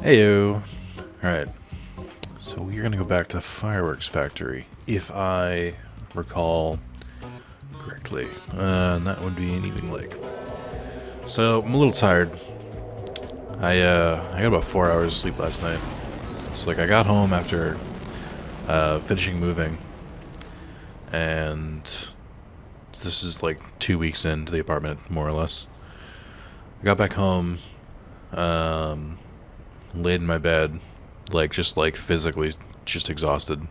Heyo. Alright. So we're gonna go back to the fireworks factory, if I recall correctly. And that would be an evening lake. So I'm a little tired. I got about 4 hours of sleep last night. So like I got home after finishing moving, and this is like 2 weeks into the apartment, more or less. I got back home, laid in my bed, just physically just exhausted.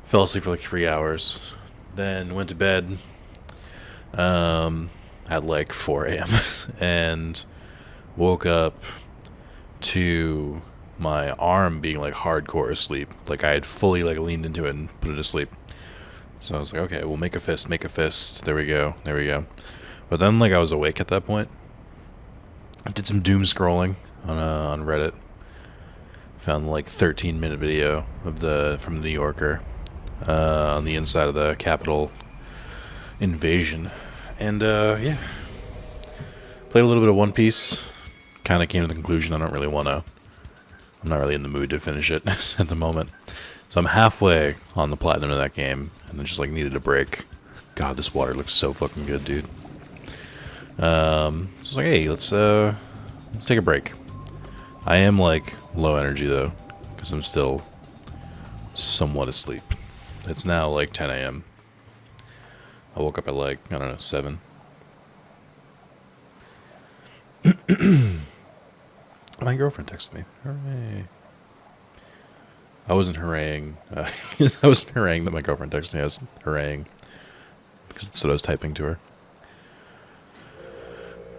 Fell asleep for like 3 hours, then went to bed at like 4 a.m. and woke up to my arm being like hardcore asleep. Like I had fully like leaned into it and put it to sleep. So I was like, okay, we'll make a fist, make a fist. There we go, there we go. But then like I was awake at that point. I did some doom scrolling on Reddit. Found like 13-minute video of from the New Yorker on the inside of the Capitol invasion, and yeah, played a little bit of One Piece. Kind of came to the conclusion I'm not really in the mood to finish it at the moment. So I'm halfway on the platinum of that game, and I just like needed a break. God, this water looks so fucking good, dude. So I was like, hey, let's take a break. I am like low energy though, because I'm still somewhat asleep. It's now like 10 a.m. I woke up at like, I don't know, 7. My girlfriend texted me. Hooray. I wasn't hurraying. I wasn't hurraying that my girlfriend texted me. I was hurraying because that's what I was typing to her.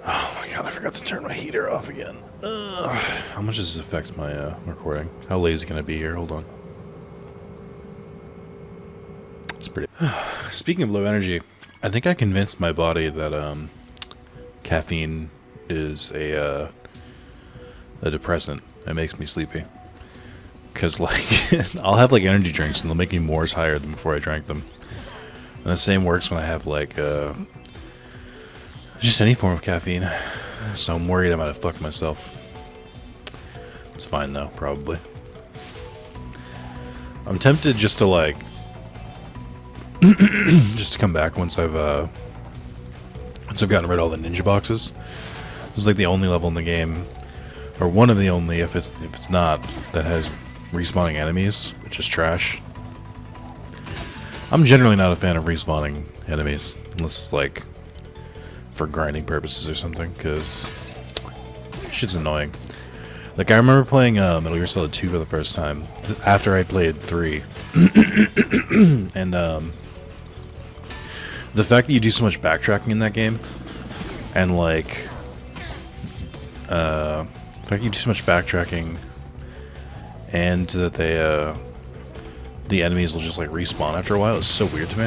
Oh my god, I forgot to turn my heater off again. How much does this affect my recording? How late is it going to be here? Hold on. It's pretty... Speaking of low energy, I think I convinced my body that caffeine is a depressant. It makes me sleepy. Because, like, I'll have, like, energy drinks and they'll make me more tired than before I drank them. And the same works when I have, like, just any form of caffeine. So I'm worried I might have fucked myself. It's fine, though, probably. I'm tempted just to, like, just to come back once I've gotten rid of all the ninja boxes. This is, like, the only level in the game, or one of the only, if it's not, that has respawning enemies, which is trash. I'm generally not a fan of respawning enemies, unless, like, for grinding purposes or something, because shit's annoying. Like, I remember playing Metal Gear Solid 2 for the first time, after I played 3. And, the fact that you do so much backtracking in that game, and, like, the fact that you do so much backtracking, and that the enemies will just, like, respawn after a while, is so weird to me.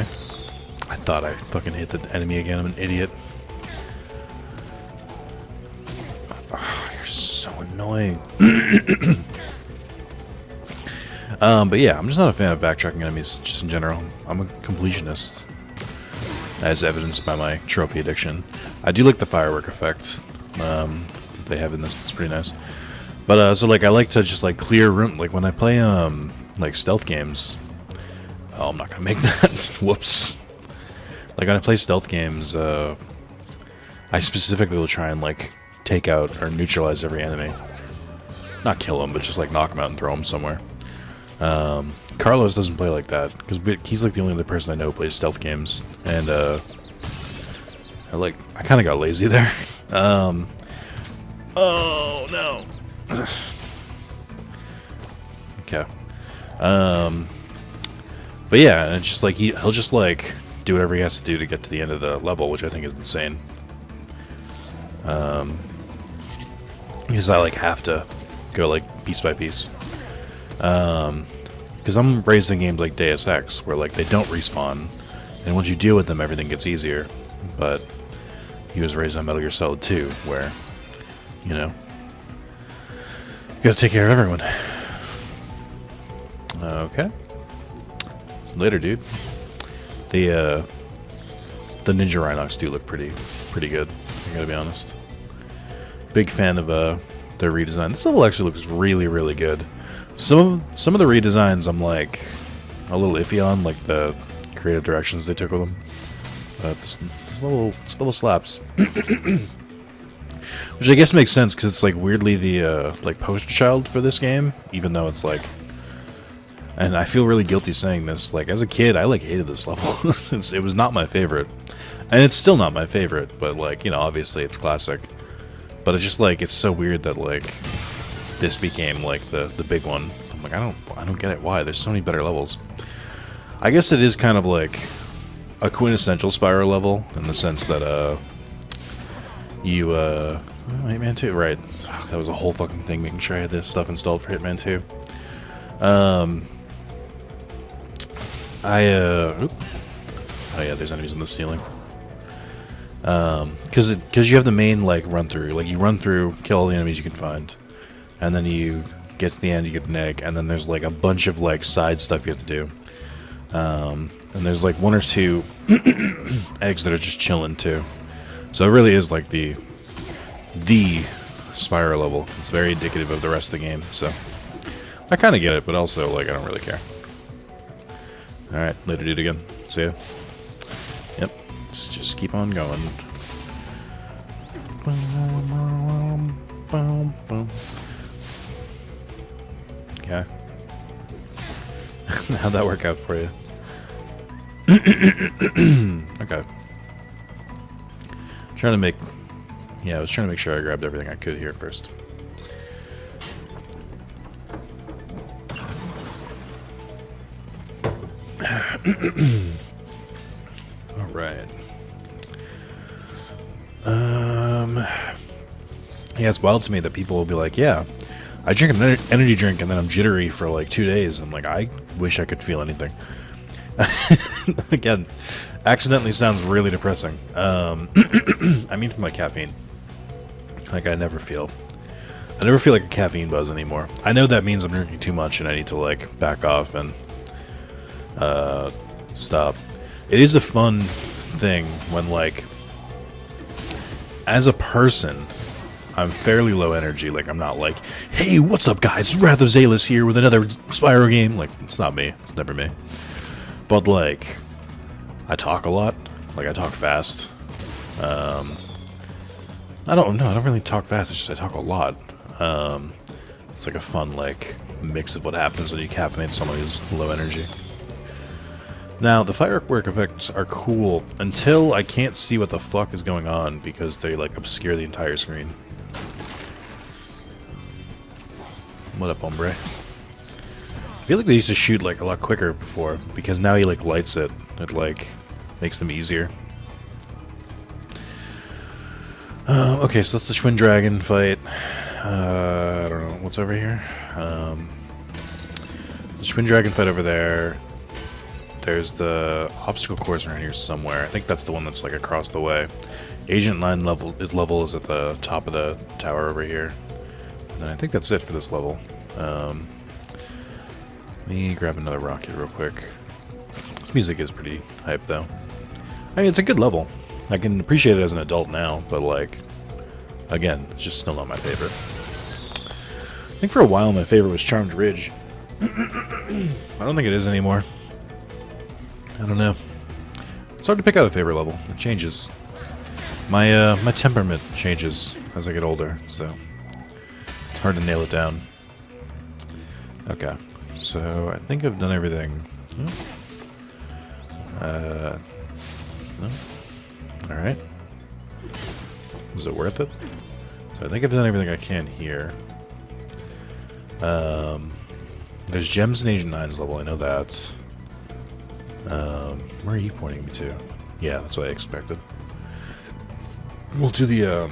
I thought I fucking hit the enemy again, I'm an idiot. So annoying. But yeah, I'm just not a fan of backtracking enemies, just in general. I'm a completionist, as evidenced by my trophy addiction. I do like the firework effect they have in this. It's pretty nice. But so like I like to just like clear room. Like when I play like stealth games. Oh, I'm not gonna make that. Whoops. Like when I play stealth games, I specifically will try and like take out or neutralize every enemy. Not kill them, but just like knock them out and throw them somewhere. Carlos doesn't play like that, because he's like the only other person I know who plays stealth games, and I kind of got lazy there. Oh no. Okay. But yeah, it's just like he'll just like do whatever he has to do to get to the end of the level, which I think is insane. Because I like have to go like piece by piece. Because I'm raised in games like Deus Ex, where like they don't respawn, and once you deal with them, everything gets easier. But he was raised on Metal Gear Solid 2, where, you know, you gotta take care of everyone. Okay. Later, dude. The Ninja Rhinox do look pretty good, I gotta be honest. Big fan of their redesign. This level actually looks really, really good. Some of the redesigns I'm like a little iffy on, like the creative directions they took with them. But this level slaps. Which I guess makes sense because it's like weirdly the like poster child for this game, even though it's like. And I feel really guilty saying this. Like as a kid, I like hated this level. It was not my favorite, and it's still not my favorite. But like obviously it's classic. But it's just like it's so weird that like this became like the big one. I'm like I don't get it. Why? There's so many better levels. I guess it is kind of like a quintessential Spyro level in the sense that you Hitman 2, right? That was a whole fucking thing making sure I had this stuff installed for Hitman 2. Oh yeah, there's enemies on the ceiling. Because you have the main like run through, like you run through, kill all the enemies you can find, and then you get to the end, you get an egg, and then there's like a bunch of like side stuff you have to do. And there's like 1 or 2 eggs that are just chilling too. So it really is like the Spyro level. It's very indicative of the rest of the game. So I kind of get it, but also like I don't really care. All right, later, dude. Again. See ya. Yep. Just keep on going. Okay. How'd that work out for you? Okay. Trying to make. Yeah, I was trying to make sure I grabbed everything I could here first. All right. Yeah, it's wild to me that people will be like, "Yeah, I drink an energy drink and then I'm jittery for like 2 days." I'm like, I wish I could feel anything. Again, accidentally sounds really depressing. I mean, from like caffeine. Like I never feel like a caffeine buzz anymore. I know that means I'm drinking too much and I need to like back off and stop. It is a fun thing when like as a person I'm fairly low energy. Like I'm not like, hey, what's up guys, Wrath of Zalis here with another Spyro game. Like it's not me, it's never me. But like I talk a lot, like I talk fast. I don't really talk fast, it's just I talk a lot. It's like a fun like mix of what happens when you caffeinate someone who's low energy. Now, the firework effects are cool until I can't see what the fuck is going on because they like obscure the entire screen. What up, hombre? I feel like they used to shoot like a lot quicker before because now he like lights it. It like makes them easier. Okay, so that's the Twin Dragon fight. I don't know what's over here. The Twin Dragon fight over there. There's the obstacle course around here somewhere. I think that's the one that's like across the way. Agent 9 level is at the top of the tower over here. And I think that's it for this level. Let me grab another rocket real quick. This music is pretty hype though. I mean, it's a good level. I can appreciate it as an adult now, but like, again, it's just still not my favorite. I think for a while my favorite was Charmed Ridge. I don't think it is anymore. I don't know. It's hard to pick out a favorite level. It changes. My my temperament changes as I get older, so it's hard to nail it down. Okay, so I think I've done everything. No. All right. Was it worth it? So I think I've done everything I can here. There's gems in Agent 9's level. I know that. Where are you pointing me to? Yeah, that's what I expected. We'll do the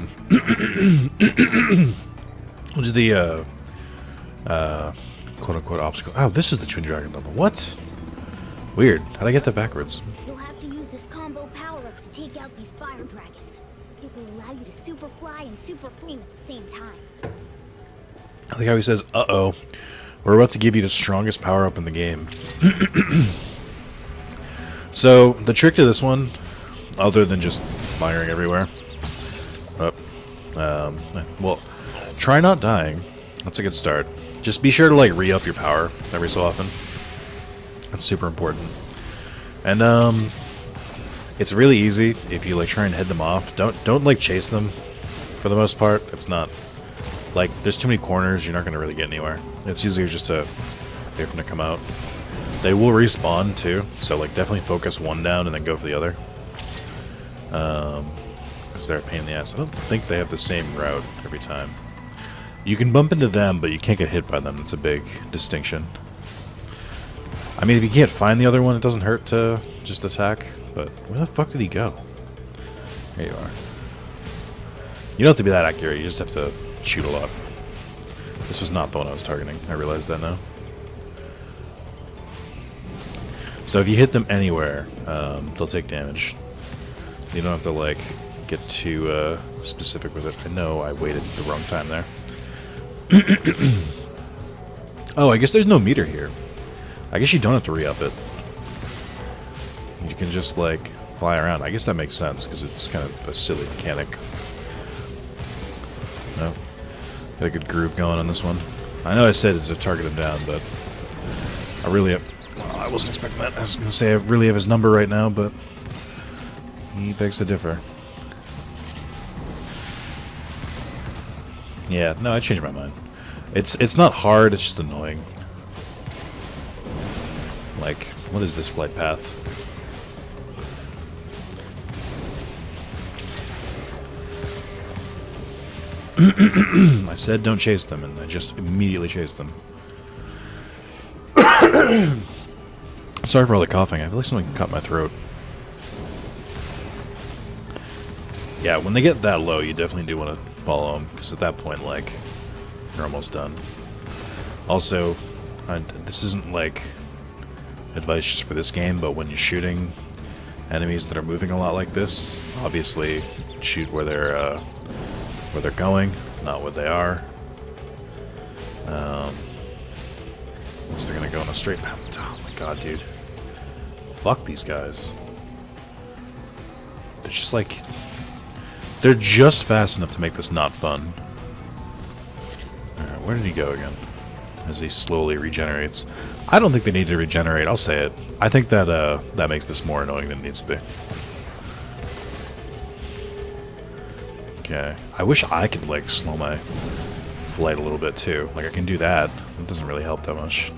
we'll do the quote-unquote obstacle. Oh, this is the Twin Dragon level. What? Weird. How'd I get that backwards? You'll have to use this combo power-up to take out these fire dragons. It will allow you to super fly and super flame at the same time. I like how he says, "Uh-oh, we're about to give you the strongest power-up in the game." So, the trick to this one, other than just firing everywhere, well, Try not dying. That's a good start. Just be sure to like re-up your power every so often. That's super important. And it's really easy if you like try and head them off. Don't like chase them for the most part. It's not like there's too many corners, you're not gonna really get anywhere. It's usually just a wait for them to come out. They will respawn too, so like definitely focus one down and then go for the other. Because they're a pain in the ass. I don't think they have the same route every time. You can bump into them, but you can't get hit by them. That's a big distinction. I mean, if you can't find the other one, it doesn't hurt to just attack. But where the fuck did he go? There you are. You don't have to be that accurate. You just have to shoot a lot. This was not the one I was targeting. I realized that now. So if you hit them anywhere, they'll take damage. You don't have to, like, get too specific with it. I know I waited the wrong time there. Oh, I guess there's no meter here. I guess you don't have to re-up it. You can just, like, fly around. I guess that makes sense, because it's kind of a silly mechanic. No? Got a good groove going on this one. I know I said it's to target him down, but I really have... Well, I wasn't expecting that. I was going to say I really have his number right now, but he begs to differ. Yeah, no, I changed my mind. It's not hard, it's just annoying. Like, what is this flight path? I said don't chase them, and I just immediately chased them. Sorry for all the coughing. I feel like something cut my throat. Yeah, when they get that low, you definitely do want to follow them, because at that point, like, you're almost done. Also, this isn't, like, advice just for this game, but when you're shooting enemies that are moving a lot like this, obviously shoot where they're going, not where they are. Unless they're gonna go in a straight path. Oh my god, dude. Fuck these guys. They're just like... They're just fast enough to make this not fun. Alright, where did he go again? As he slowly regenerates. I don't think they need to regenerate, I'll say it. I think that that makes this more annoying than it needs to be. Okay. I wish I could, like, slow my flight a little bit, too. Like, I can do that. It doesn't really help that much.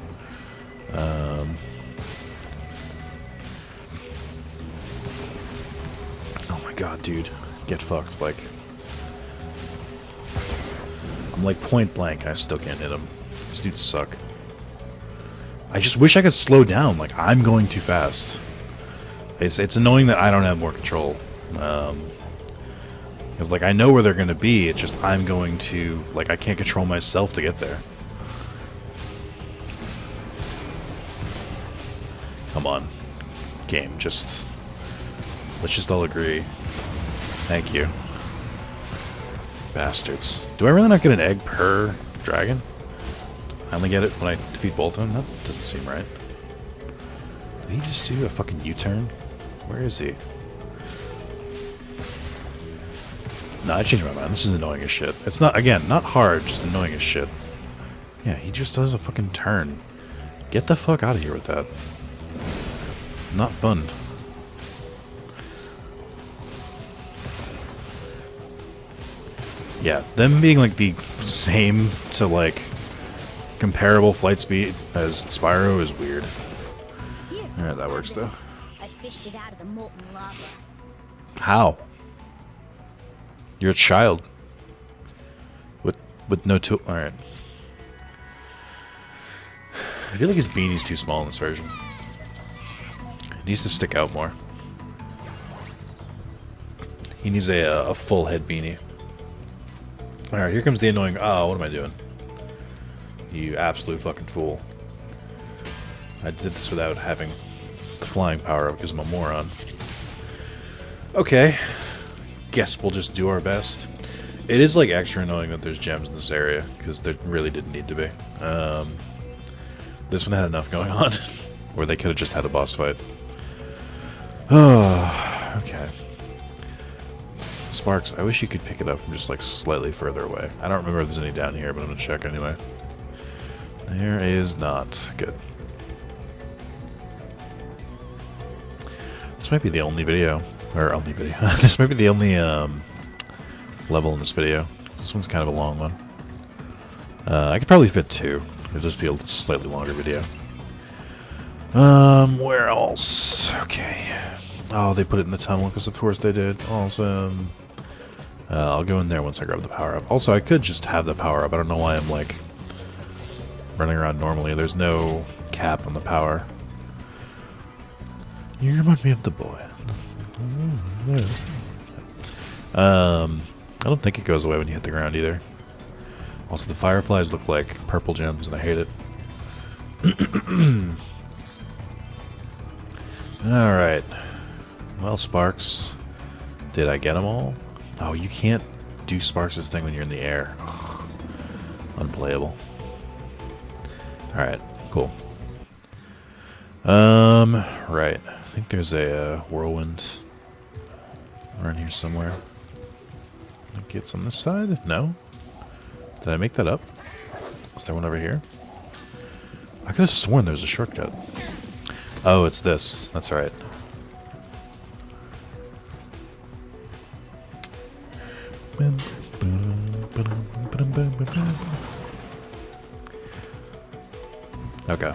Oh my god, dude. Get fucked, like... I'm like point blank, I still can't hit him. These dudes suck. I just wish I could slow down, like, I'm going too fast. It's annoying that I don't have more control. Because, like, I know where they're going to be, it's just I'm going to... Like, I can't control myself to get there. Come on. Game, just... Let's just all agree. Thank you. Bastards. Do I really not get an egg per dragon? I only get it when I defeat both of them? That doesn't seem right. Did he just do a fucking U-turn? Where is he? No, I changed my mind. This is annoying as shit. It's not, again, not hard, just annoying as shit. Yeah, he just does a fucking turn. Get the fuck out of here with that. Not fun. Yeah, them being like the same to like comparable flight speed as Spyro is weird. Alright, that works though. I fished it out of the molten lava. How? You're a child. With no tool. Alright. I feel like his beanie's too small in this version. It needs to stick out more. He needs a full head beanie. Alright, here comes the annoying... Oh, what am I doing? You absolute fucking fool. I did this without having the flying power up because I'm a moron. Okay. Guess we'll just do our best. It is, like, extra annoying that there's gems in this area, because there really didn't need to be. This one had enough going on, where they could have just had a boss fight. Oh, okay. Sparks, I wish you could pick it up from just like slightly further away. I don't remember if there's any down here, but I'm gonna check anyway. There is not. Good. This might be the only video, or only video. This might be the only level in this video. This one's kind of a long one. I could probably fit 2. It'll just be a slightly longer video. Where else? Okay. Oh, they put it in the tunnel, because of course they did. Awesome. I'll go in there once I grab the power-up. Also, I could just have the power-up. I don't know why I'm, like, running around normally. There's no cap on the power. You remind me of the boy. I don't think it goes away when you hit the ground either. Also, the fireflies look like purple gems, and I hate it. Alright. Well, Sparks. Did I get them all? Oh, you can't do Sparks' thing when you're in the air. Ugh. Unplayable. Alright, cool. Right. I think there's a whirlwind around here somewhere. I think it's on this side? No? Did I make that up? Is there one over here? I could have sworn there's a shortcut. Oh, it's this. That's right. Okay.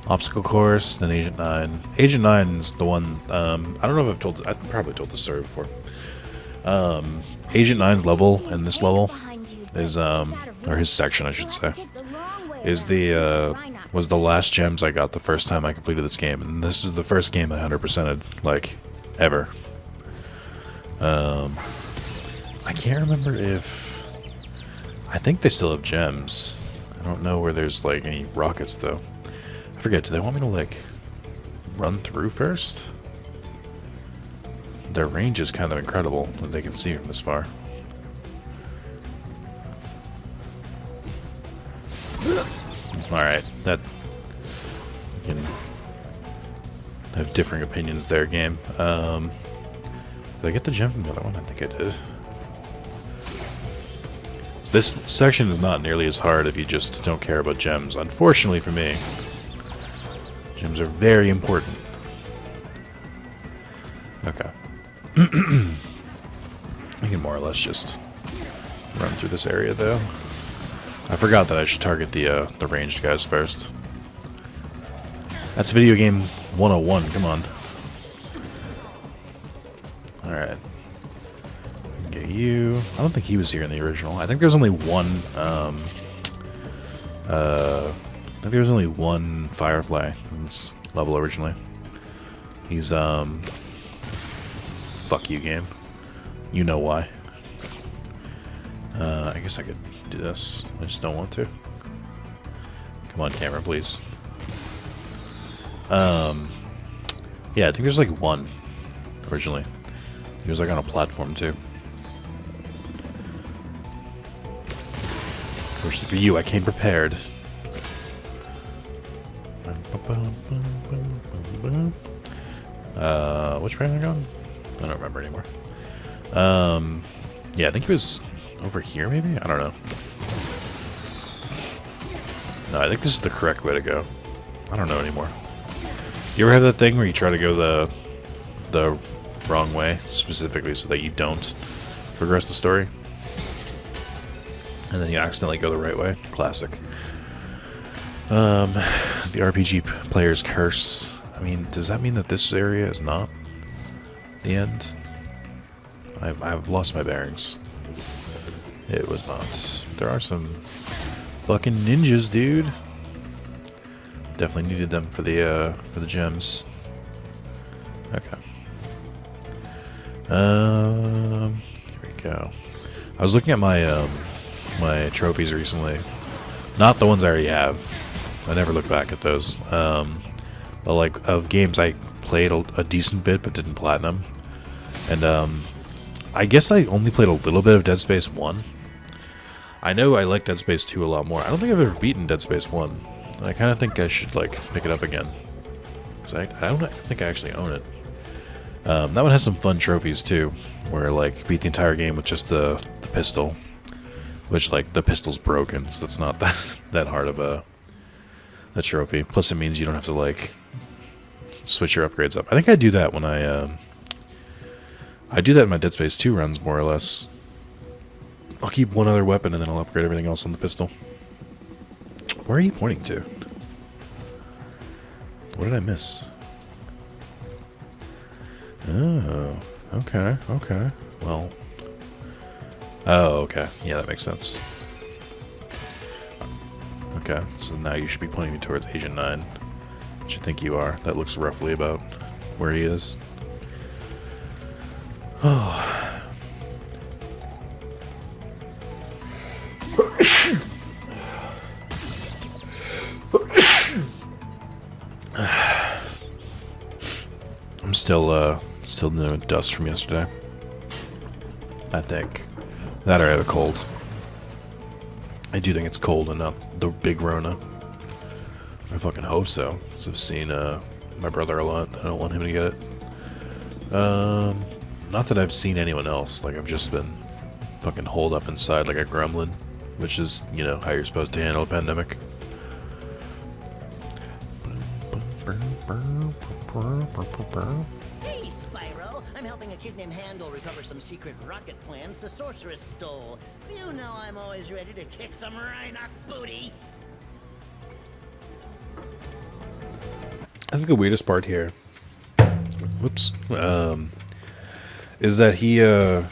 Obstacle course, then Agent 9. Agent 9 is the one, I don't know if I've told, I've probably told this story before. Agent 9's level, and this level, is, or his section, I should say, is the, was the last gems I got the first time I completed this game. And this is the first game I 100%ed, like, ever. I can't remember if, I think they still have gems. I don't know where there's, like, any rockets, though. I forget, do they want me to, like, run through first? Their range is kind of incredible that they can see from this far. Alright, that... You can have differing opinions there, game. Did I get the gem from the other one? I think I did. This section is not nearly as hard if you just don't care about gems. Unfortunately for me, gems are very important. Okay. I can more or less just run through this area, though. I forgot that I should target the ranged guys first. That's video game 101. Come on. Alright. Get you. I don't think he was here in the original. I think there's only one, I think there was only one Firefly in this level originally. He's, fuck you, game. You know why. I guess I could do this. I just don't want to. Come on, camera, please. Yeah, I think there's like one originally. He was like on a platform too. Fortunately for you, I came prepared. Which way am I going? I don't remember anymore. Yeah, I think he was over here, maybe? I don't know. No, I think this is the correct way to go. I don't know anymore. You ever have that thing where you try to go the wrong way, specifically so that you don't progress the story? And then you accidentally go the right way? Classic. The RPG player's curse. I mean, does that mean that this area is not the end? I've lost my bearings. It was not. There are some fucking ninjas, dude. Definitely needed them for the gems. Okay. Here we go. I was looking at my my trophies recently. Not the ones I already have. I never look back at those. But like of games I played a decent bit but didn't platinum. And I guess I only played a little bit of Dead Space 1. I know I like Dead Space 2 a lot more. I don't think I've ever beaten Dead Space 1. I kind of think I should like pick it up again. Cause I don't think I actually own it. That one has some fun trophies too, where like beat the entire game with just the pistol, which like the pistol's broken, so that's not that hard of a trophy. Plus, it means you don't have to like switch your upgrades up. I think I do that when I do that in my Dead Space 2 runs, more or less. I'll keep one other weapon and then I'll upgrade everything else on the pistol. Where are you pointing to? What did I miss? Oh, okay, okay. Well. Oh, okay. Yeah, that makes sense. Okay, so now you should be pointing me towards Agent 9. Which I think you are. That looks roughly about where he is. Oh. I'm still doing dust from yesterday. I think. That or I have a cold. I do think it's cold and not the big Rona. I fucking hope so, because I've seen my brother a lot. I don't want him to get it. Not that I've seen anyone else. Like, I've just been fucking holed up inside like a gremlin, which is, you know, how you're supposed to handle a pandemic. Hey, Spyro! I'm helping a kid named Handel recover some secret rocket plans the sorceress stole. You know I'm always ready to kick some Rhinox booty. I think the weirdest part here, whoops, is that he, I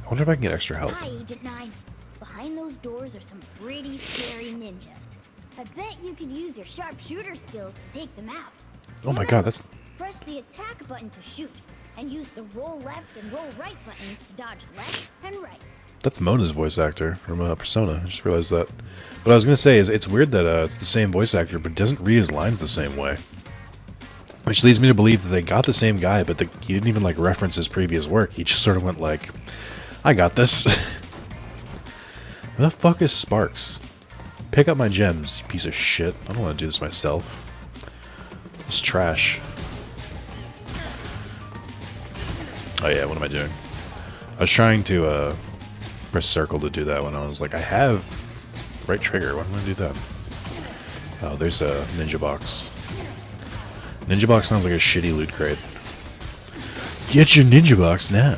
wonder if I can get extra help. Hi, Agent 9. Behind those doors are some pretty scary ninjas. I bet you could use your sharpshooter skills to take them out. Oh my god, that's... Press the attack button to shoot, and use the roll left and roll right buttons to dodge left and right. That's Mona's voice actor from Persona. I just realized that. But I was gonna say is it's weird that it's the same voice actor, but doesn't read his lines the same way. Which leads me to believe that they got the same guy, but he didn't even like reference his previous work. He just sort of went like, "I got this." Who the fuck is Sparks? Pick up my gems, you piece of shit. I don't want to do this myself. It's trash. Oh yeah, what am I doing? I was trying to press circle to do that when I was like, I have right trigger. Why don't I do that? Oh, there's a ninja box. Ninja box sounds like a shitty loot crate. Get your ninja box now.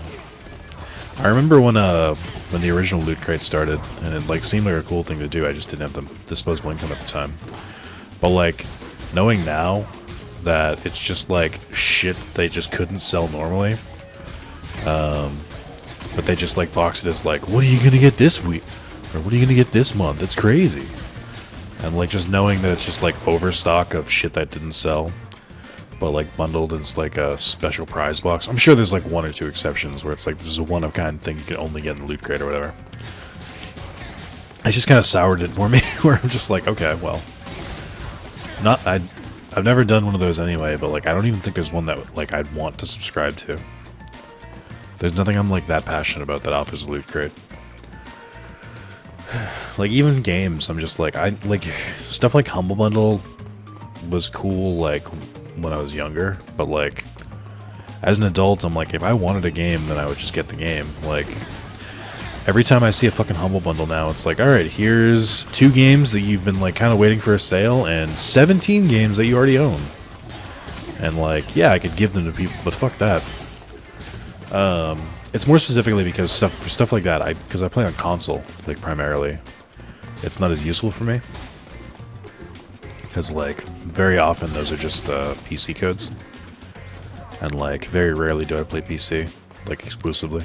I remember when the original loot crate started, and it like seemed like a cool thing to do. I just didn't have the disposable income at the time. But like, knowing now that it's just like shit they just couldn't sell normally. But they just like boxed it as like, what are you gonna get this week? Or what are you gonna get this month? It's crazy. And like just knowing that it's just like overstock of shit that didn't sell, but like bundled as like a special prize box. I'm sure there's like one or two exceptions where it's like this is a one-of-kind thing you can only get in the loot crate or whatever. It just kind of soured it for me, where I'm just like, okay, well, I've never done one of those anyway, but like I don't even think there's one that like I'd want to subscribe to. There's nothing I'm like that passionate about that offers a loot crate. Like even games, I'm just like stuff like Humble Bundle was cool like when I was younger, but like as an adult, I'm like if I wanted a game, then I would just get the game. Like every time I see a fucking Humble Bundle now, it's like, all right, here's 2 games that you've been like kind of waiting for a sale, and 17 games that you already own. And like, yeah, I could give them to people, but fuck that. It's more specifically because stuff like that, because I play on console, like, primarily. It's not as useful for me. Because, like, very often those are just, PC codes. And, like, very rarely do I play PC, like, exclusively.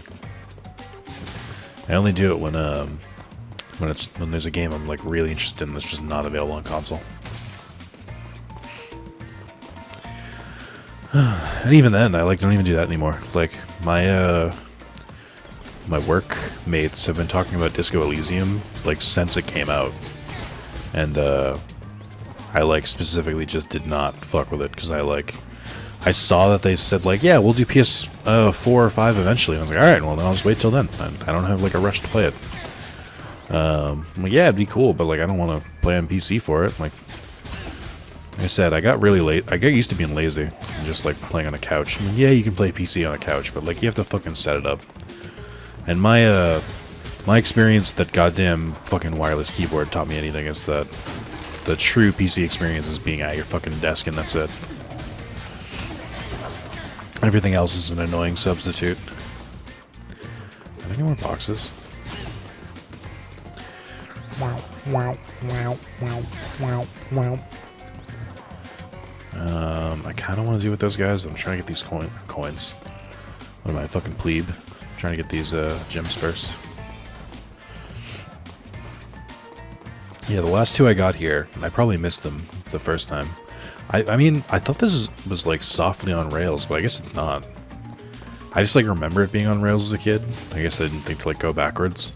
I only do it when there's a game I'm, like, really interested in that's just not available on console. And even then, I, like, don't even do that anymore. Like, my work mates have been talking about Disco Elysium like since it came out, and I like specifically just did not fuck with it because I saw that they said like, yeah, we'll do PS4 or 5 eventually, and I was like, all right, well then I'll just wait till then. I don't have like a rush to play it. I'm like, yeah, it'd be cool, but like I don't want to play on PC for it. Like I said, I got really late. I got used to being lazy and just like playing on a couch. I mean, yeah, you can play PC on a couch, but like you have to fucking set it up. And my experience with that goddamn fucking wireless keyboard taught me anything is that the true PC experience is being at your fucking desk and that's it. Everything else is an annoying substitute. Are there any more boxes? Wow, wow, wow, wow, wow, wow. I kind of want to do with those guys. I'm trying to get these coins. What am I, fucking plebe? I'm trying to get these gems first. Yeah, the last two I got here, and I probably missed them the first time. I mean, I thought this was like softly on rails, but I guess it's not. I just like remember it being on rails as a kid. I guess I didn't think to like go backwards.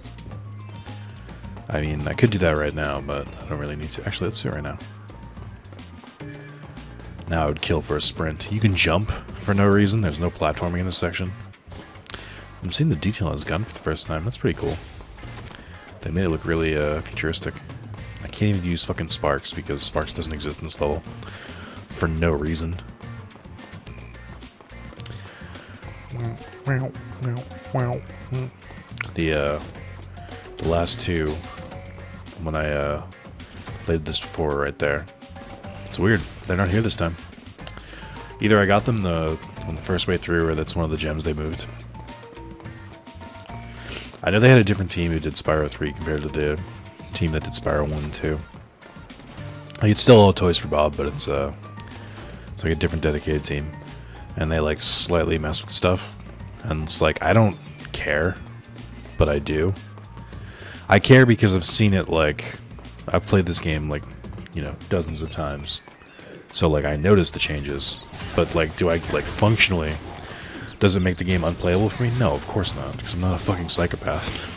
I mean, I could do that right now, but I don't really need to. Actually, let's do it right now. Now I would kill for a sprint. You can jump for no reason. There's no platforming in this section. I'm seeing the detail on his gun for the first time. That's pretty cool. They made it look really futuristic. I can't even use fucking Sparks because Sparks doesn't exist in this level. For no reason. Wow, wow, wow. The last two, when I played this before right there. It's weird. They're not here this time. Either I got them on the first way through or that's one of the gems they moved. I know they had a different team who did Spyro 3 compared to the team that did Spyro 1 and 2. Like, it's still all Toys for Bob, but it's like a different dedicated team. And they like slightly mess with stuff. And it's like, I don't care, but I do. I care because I've seen it, like, I've played this game like, you know, dozens of times. So like I noticed the changes. But like, do I like functionally, does it make the game unplayable for me? No, of course not, because I'm not a fucking psychopath.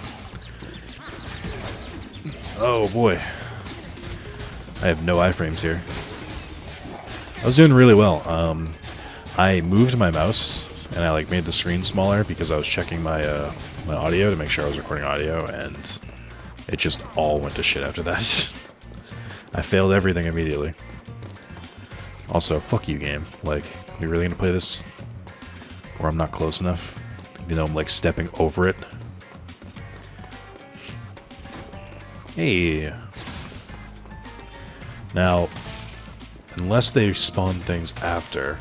Oh boy. I have no iframes here. I was doing really well. I moved my mouse and I like made the screen smaller because I was checking my my audio to make sure I was recording audio, and it just all went to shit after that. I failed everything immediately. Also, fuck you, game. Like, you really gonna play this where I'm not close enough? Even though I'm like stepping over it. Hey. Now, unless they spawn things after,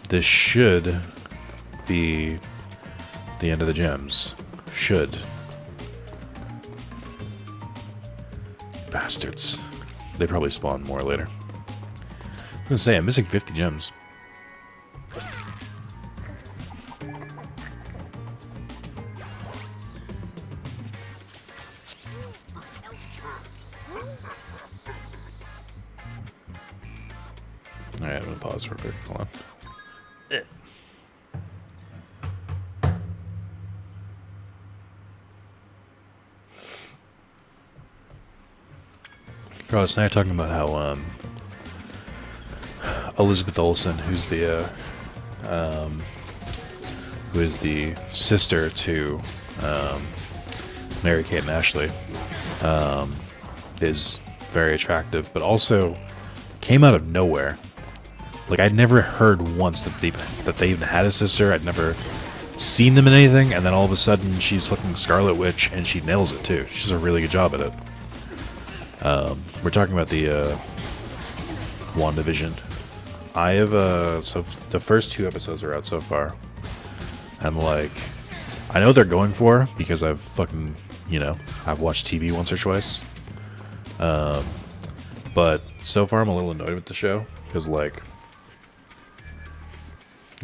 this should be the end of the gems. Should. Bastards. They probably spawn more later. I was gonna say, I'm missing 50 gems. Alright, I'm gonna pause real quick. Hold on. Carlos and I are talking about how Elizabeth Olsen, who is the sister to Mary-Kate and Ashley, is very attractive, but also came out of nowhere. Like, I'd never heard once that they even had a sister. I'd never seen them in anything, and then all of a sudden she's fucking Scarlet Witch, and she nails it too. She does a really good job at it. We're talking about the WandaVision. I have so the first 2 episodes are out so far, and like, I know what they're going for because I've fucking, you know, I've watched TV once or twice. But so far I'm a little annoyed with the show because, like,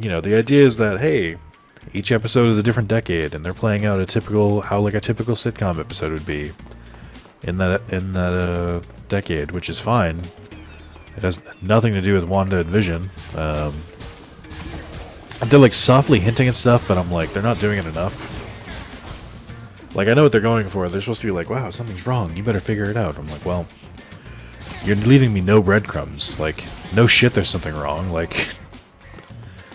you know, the idea is that, hey, each episode is a different decade, and they're playing out a typical sitcom episode would be in that decade, which is fine. It has nothing to do with Wanda and Vision. They're like softly hinting at stuff, but I'm like, they're not doing it enough. Like, I know what they're going for. They're supposed to be like, wow, something's wrong, you better figure it out. I'm like, well, you're leaving me no breadcrumbs. Like, no shit, there's something wrong. Like,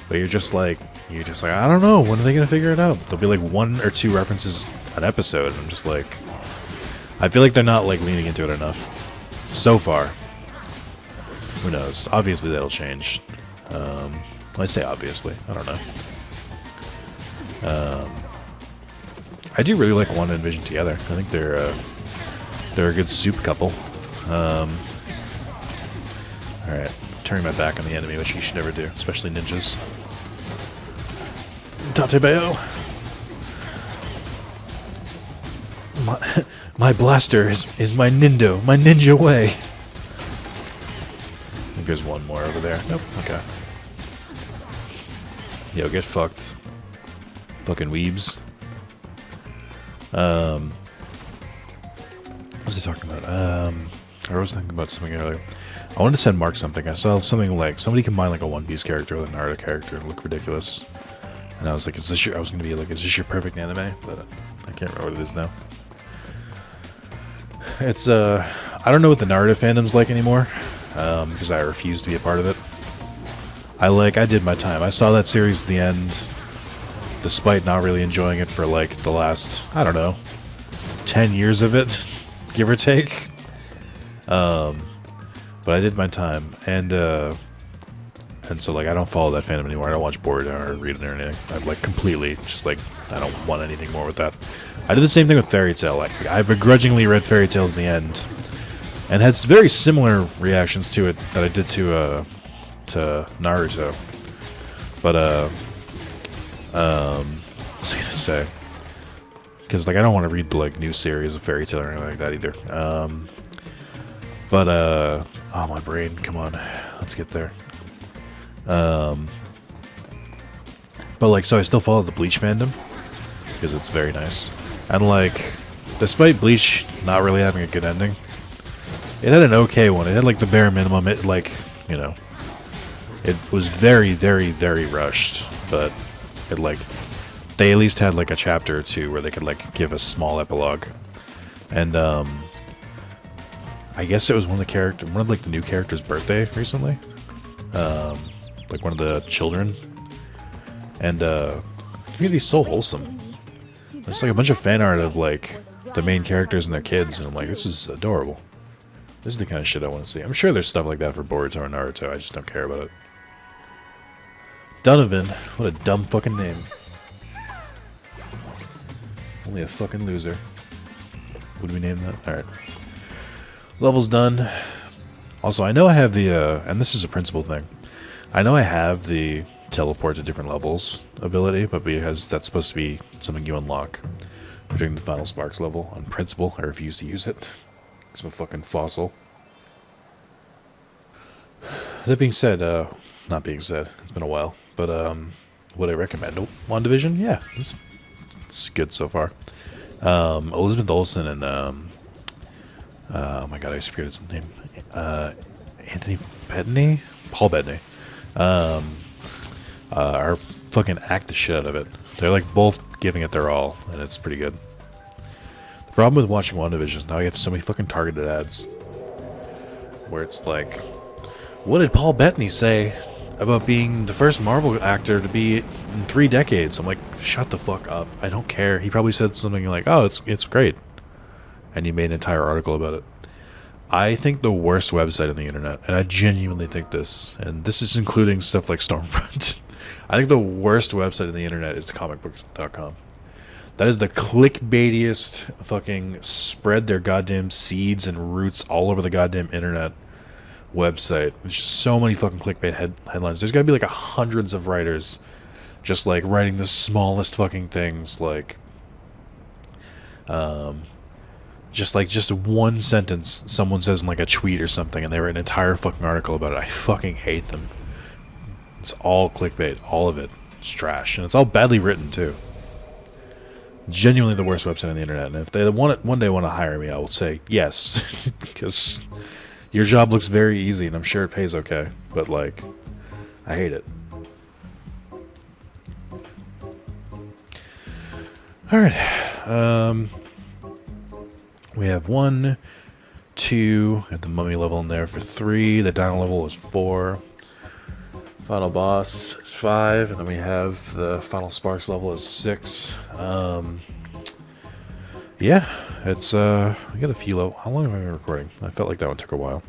but you're just like, I don't know, when are they gonna figure it out? There'll be like 1 or 2 references an episode, and I'm just like, I feel like they're not like leaning into it enough so far. Who knows? Obviously that'll change. I say obviously. I don't know. I do really like Wanda and Vision together. I think they're a good soup couple. Alright, turning my back on the enemy, which you should never do, especially ninjas. Tatebeo! My blaster is my ninja way. I think there's one more over there. Nope, okay. Yo, get fucked. Fucking weebs. What was I talking about? I was thinking about something earlier. I wanted to send Mark something. I saw something like somebody combined like a One Piece character with a Naruto character. It looked ridiculous. And I was like, is this your perfect anime? But I can't remember what it is now. It's I don't know what the Naruto fandom's like anymore. Because I refuse to be a part of it. I did my time. I saw that series at the end, despite not really enjoying it for like the last, I don't know, 10 years of it, give or take. But I did my time, and so like I don't follow that fandom anymore. I don't watch Boruto or read it or anything. I'm like completely just like I don't want anything more with that. I did the same thing with Fairy Tail. Like I begrudgingly read Fairy Tail to the end, and had very similar reactions to it that I did to Naruto. But what was I gonna say? Because like I don't want to read the like new series of Fairy Tail or anything like that either. Oh my brain, come on, let's get there. But like, so I still follow the Bleach fandom because it's very nice, and like, despite Bleach not really having a good ending, it had an okay one. It had like the bare minimum. It like, you know, it was very, very, very rushed, but it like, they at least had like a chapter or two where they could like give a small epilogue, and I guess it was one of like the new character's birthday recently, like one of the children, and the community's so wholesome. There's like a bunch of fan art of like the main characters and their kids, and I'm like, this is adorable. This is the kind of shit I want to see. I'm sure there's stuff like that for Boruto or Naruto. I just don't care about it. Donovan, what a dumb fucking name. Only a fucking loser. Would we name that? Alright. Level's done. Also, I know I have the, and this is a principal thing. I know I have the teleport to different levels ability, but because that's supposed to be something you unlock during the Final Sparks level. On principle, I refuse to use it. Because I'm a fucking fossil. That being said, not being said, it's been a while, but, would I recommend WandaVision? Yeah, it's good so far. Elizabeth Olsen and, oh my god, I just forget his name. Anthony Bettany? Paul Bettany. Are fucking act the shit out of it. They're like both giving it their all, and it's pretty good. The problem with watching WandaVision is now you have so many fucking targeted ads. Where it's like, what did Paul Bettany say about being the first Marvel actor to be in 3 decades? I'm like, shut the fuck up. I don't care. He probably said something like, oh, it's great. And you made an entire article about it. I think the worst website on the internet, and I genuinely think this, and this is including stuff like Stormfront. I think the worst website on the internet is comicbooks.com. That is the clickbaitiest fucking spread their goddamn seeds and roots all over the goddamn internet website. There's just so many fucking clickbait headlines. There's gotta be like hundreds of writers just like writing the smallest fucking things, like just one sentence someone says in like a tweet or something, and they write an entire fucking article about it. I fucking hate them. It's all clickbait, all of it. It's trash, and it's all badly written too. Genuinely the worst website on the internet. And if they one day want to hire me, I will say yes, because your job looks very easy, and I'm sure it pays okay. But like, I hate it. All right. We have 1, 2 at the mummy level in there for 3. The dino level is 4. Final boss is 5, and then we have the final sparks level is 6. Yeah, it's we got a few low. How long have I been recording? I felt like that one took a while.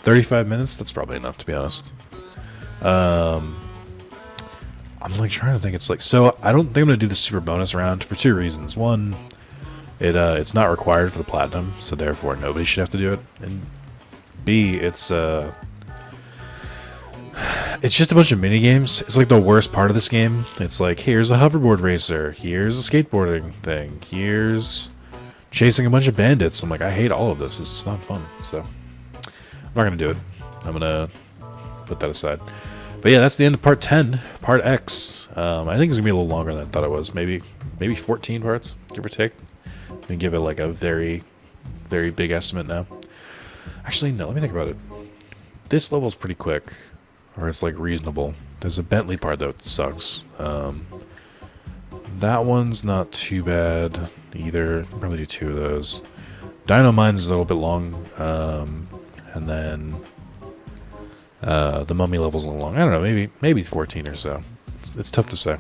35 minutes? That's probably enough, to be honest. I'm like trying to think. It's like, so I don't think I'm gonna do the super bonus round for 2 reasons. One, it's not required for the platinum, so therefore nobody should have to do it. And B, it's just a bunch of mini games. It's like the worst part of this game. It's like, here's a hoverboard racer, here's a skateboarding thing, here's chasing a bunch of bandits. I'm like, I hate all of this. It's just not fun. So I'm not gonna do it. I'm gonna put that aside. But yeah, that's the end of part 10, part X. I think it's gonna be a little longer than I thought it was. Maybe 14 parts, give or take. And give it like a very, very big estimate now. Actually, no. Let me think about it. This level's pretty quick, or it's like reasonable. There's a Bentley part that sucks. That one's not too bad either. I'll probably do 2 of those. Dino Mines is a little bit long, and then the Mummy level's a little long. I don't know, maybe 14 or so. It's tough to say.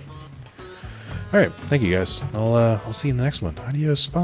All right, thank you guys. I'll see you in the next one. Adios, bye.